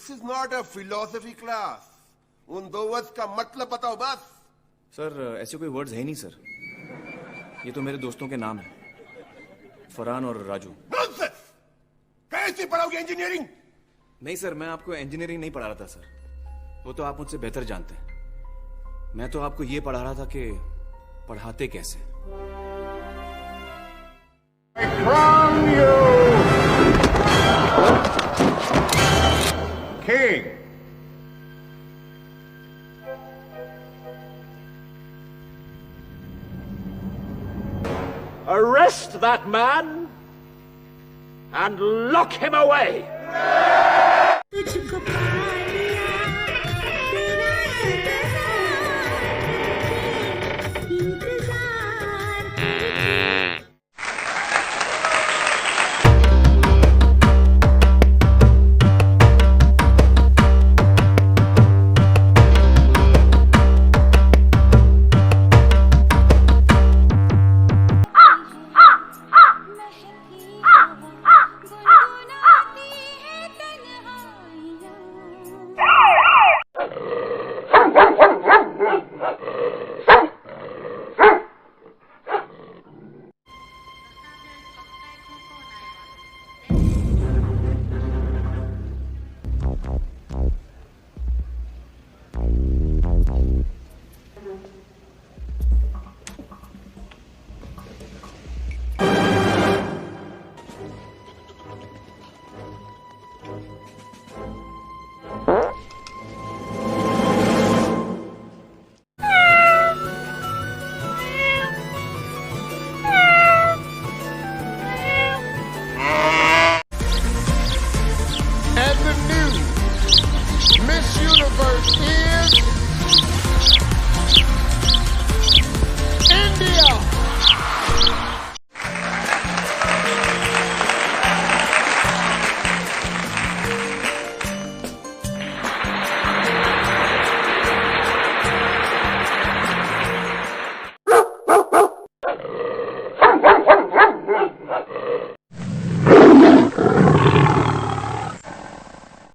This is not a philosophy class. उन दो words का मतलब बताओ बस। सर ऐसे कोई वर्ड्स है नहीं सर, ये तो मेरे दोस्तों के नाम है, फरहान और राजू। नॉनसेंस! कैसे पढ़ाओगे इंजीनियरिंग? नहीं सर, मैं आपको इंजीनियरिंग नहीं पढ़ा रहा था सर, वो तो आप मुझसे बेहतर जानते हैं। मैं तो आपको ये पढ़ा रहा था कि पढ़ाते कैसे। From you, King. Arrest that man and lock him away.